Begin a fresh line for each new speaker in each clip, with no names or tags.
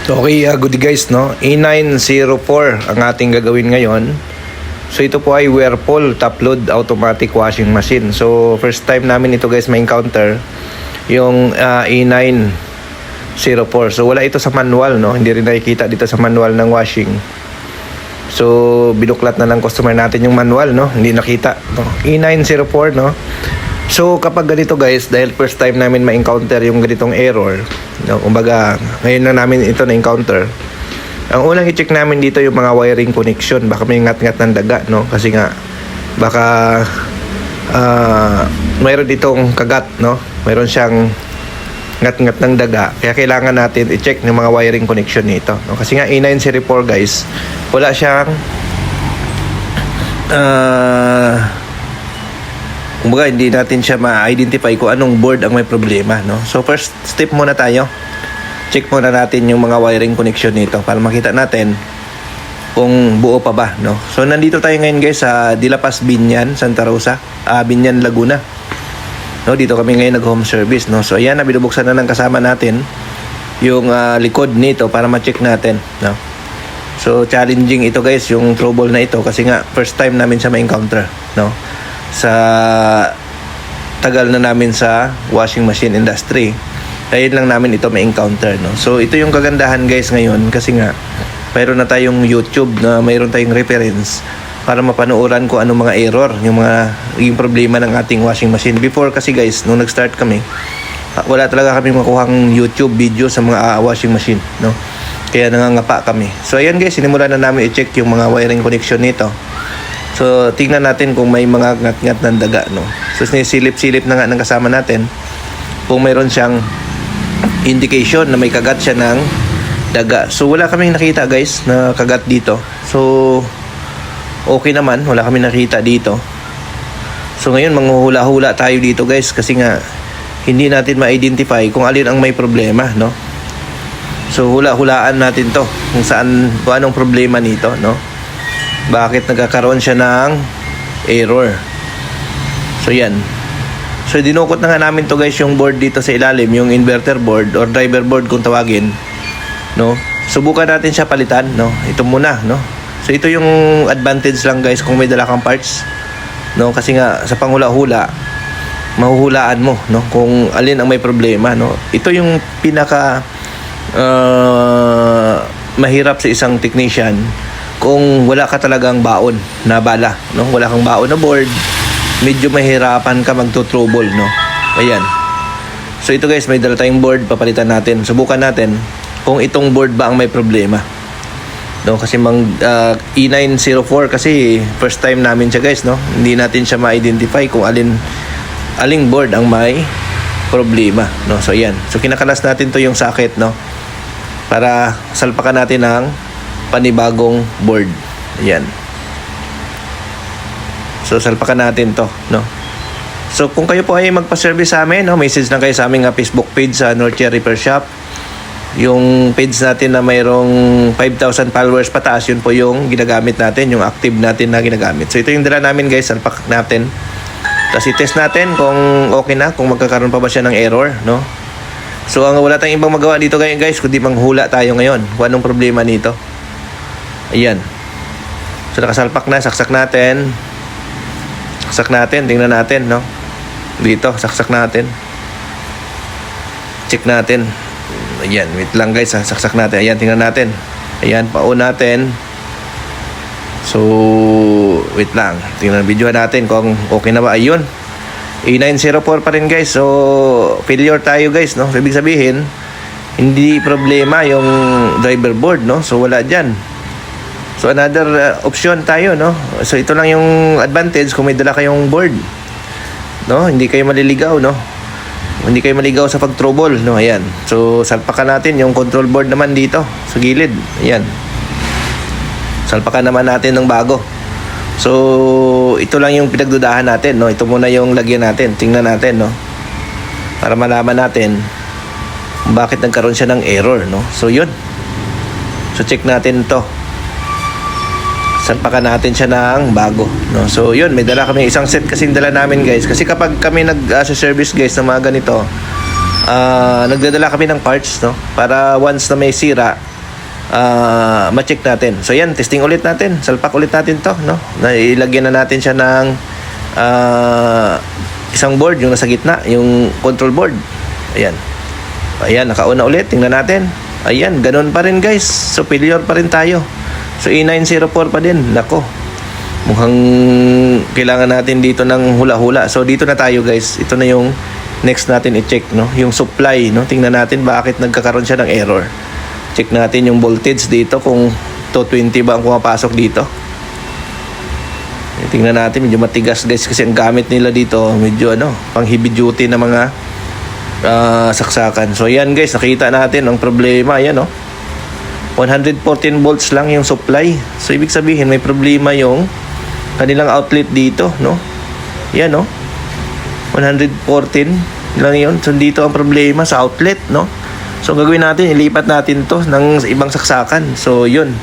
Okay, good guys, no? E904 ang ating gagawin ngayon. So ito po ay Whirlpool top load automatic washing machine. So first time namin ito guys ma-encounter yung E904. So wala ito sa manual, no? Hindi rin nakikita dito sa manual ng washing. So binuklat na ng customer natin yung manual, no? Hindi nakita, no? E904, no? So kapag ganito guys, dahil first time namin ma-encounter yung ganitong error, no, kumbaga ngayon na namin ito na-encounter, ang unang i-check namin dito yung mga wiring connection. Baka may ngat-ngat ng daga, no? Kasi nga baka mayroon ditong kagat, no? Mayroon siyang ngat-ngat ng daga, kaya kailangan natin i-check yung mga wiring connection nito, no? Kasi nga E904 guys, wala siyang kumbaga hindi natin siya ma-identify kung anong board ang may problema, no? So first step muna tayo, check muna natin yung mga wiring connection nito para makita natin kung buo pa ba, no? So nandito tayo ngayon guys sa De La Paz, Biñan, Santa Rosa, Biñan, Laguna, no? Dito kami ngayon nag home service, no? So ayan, binubuksan na ng kasama natin yung likod nito para ma-check natin, no? So challenging ito guys, yung trouble na ito, kasi nga first time namin siya ma-encounter, no? Sa tagal na namin sa washing machine industry, kaya lang namin ito ma-encounter, no? So ito yung kagandahan guys ngayon, kasi nga mayroon na tayong YouTube, na mayroon tayong reference para mapanooran ko anong mga error, yung problema ng ating washing machine. Before kasi guys, nung nag-start kami, wala talaga kami makuhang YouTube video sa mga washing machine, no? Kaya nangangapa kami. So ayan guys, sinimulan na namin i-check yung mga wiring connection nito. So, tingnan natin kung may mga ngat-ngat ng daga, no? So, sinisilip-silip na nga ng kasama natin kung mayroon siyang indication na may kagat siya ng daga. So, wala kaming nakita, guys, na kagat dito. So, okay naman. Wala kaming nakita dito. So, ngayon, manghuhula-hula tayo dito, guys, kasi nga, hindi natin ma-identify kung alin ang may problema, no? So, hula-hulaan natin to kung anong problema nito, no? Bakit nagkakaroon siya ng error. So yan. So dinukot na nga namin to guys, yung board dito sa ilalim, yung inverter board or driver board kung tawagin, no? Subukan natin siya palitan, no? Ito muna, no? So ito yung advantage lang guys kung may dala kang parts, no? Kasi nga sa panghula-hula, mahuhulaan mo, no? Kung alin ang may problema, no? Ito yung pinaka mahirap sa isang technician kung wala ka talagang baon na bala, no? Wala kang baon na board, medyo mahirapan ka magto-trouble, no? Ayan. So ito guys, may dala tayong board, papalitan natin. Subukan natin kung itong board ba ang may problema, no? Kasi E904 kasi first time namin siya guys, no? Hindi natin siya ma-identify kung aling board ang may problema, no? So ayan. So kinakalas natin to yung socket, no? Para salpakan natin ang panibagong board. Ayan. So salpakan natin to, no? So kung kayo po ay magpa-service sa amin, no, message lang kayo sa aming Facebook page sa Northshire Repair Shop. Yung page natin na mayroong 5,000 followers pataas, yun po yung ginagamit natin, yung active natin na ginagamit. So ito yung dala namin guys, salpak natin. Tapos i-test natin kung okay na, kung magkakaroon pa ba siya ng error, no? So wala tayong ibang magawa dito guys, kundi manghula tayo ngayon kung anong problema nito. Ayan. So nakasalpak na, saksak natin. Saksak natin, tingnan natin, no? Dito, saksak natin. Check natin. Ayan, wait lang guys, saksak natin. Ayan, tingnan natin. Ayan, paon natin. So, wait lang. Tingnan video natin kung okay na ba. Ayun. E904 pa rin guys. So, failure tayo guys, no? Ibig sabihin, hindi problema yung driver board, no? So, wala dyan. So another option tayo, no? So ito lang yung advantage kung may dala kayong board, no? Hindi kayo maliligaw, no? Hindi kayo maligaw sa pag-trouble, no? Ayan. So salpakan natin yung control board naman dito sa gilid. Ayan. Salpakan naman natin ng bago. So ito lang yung pinagdudahan natin, no? Ito muna yung lagyan natin. Tingnan natin, no? Para malaman natin bakit nagkaroon siya ng error, no? So yun. So check natin to. Salpakan natin siya ng bago, no? So yun, may dala kami isang set kasi dala namin guys, kasi kapag kami nag-service guys ng mga ganito, nagdadala kami ng parts, no? Para once na may sira, ma-check natin. So yan, testing ulit natin. Salpak ulit natin to, no? Ilagyan na natin siya ng isang board, yung nasa gitna, yung control board. Ayan. Ayan, nakauna ulit. Tingnan natin. Ayan, ganun pa rin guys. Superior pa rin tayo. So E904 pa din. Nako. Mukhang kailangan natin dito ng hula-hula. So dito na tayo guys. Ito na yung next natin i-check, no? Yung supply, no? Tingnan natin bakit nagkakaroon siya ng error. Check natin yung voltage dito kung 220 ba ang pumapasok dito. Tingnan natin, medyo matigas guys kasi ang gamit nila dito medyo pang heavy duty na mga saksakan. So yan guys, nakita natin ang problema. Ayan 114 volts lang yung supply. So ibig sabihin may problema yung kanilang outlet dito, no? Yan 114 lang yun. So dito ang problema sa outlet, no? So gagawin natin, ilipat natin to ng ibang saksakan. So yun.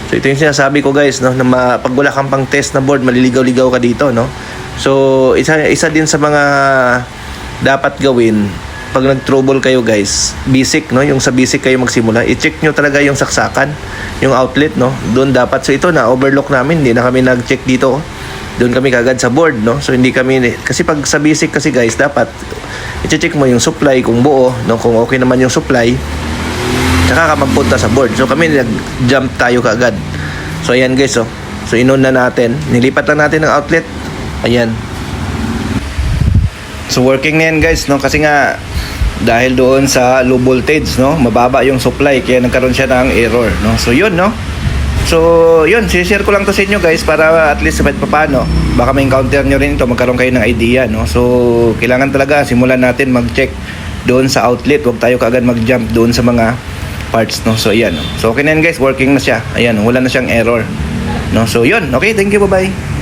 So ito yung sinasabi ko guys, no, na pag wala kang pang test na board, maliligaw-ligaw ka dito, no? So isa din sa mga dapat gawin pag nag-trouble kayo guys, basic, no? Yung sa basic kayo magsimula, i-check nyo talaga yung saksakan, yung outlet, no? Doon dapat. So ito na overlock namin, hindi na kami nag-check dito. Doon kami kagad sa board, no? So hindi kami, kasi pag sa basic kasi guys, dapat i-check mo yung supply kung buo, no? Kung okay naman yung supply, tsaka ka magpunta sa board. So kami nag-jump tayo kaagad. So ayan guys, so inon na natin, nilipat lang natin ng outlet. Ayan. So working na yan guys, no? Kasi nga dahil doon sa low voltage, no, mababa yung supply kaya nagkaroon siya ng error, no? So yun, no? So yun, share ko lang to sa inyo guys para at least kahit paano baka may encounter nyo rin ito, magkaroon kayo ng idea, no? So kailangan talaga simulan natin mag-check doon sa outlet, huwag tayo kaagad mag-jump doon sa mga parts, no? So ayan, no? So okay na yan guys, working na siya. Ayan, wala na siyang error, no? So yun, okay, thank you, bye bye.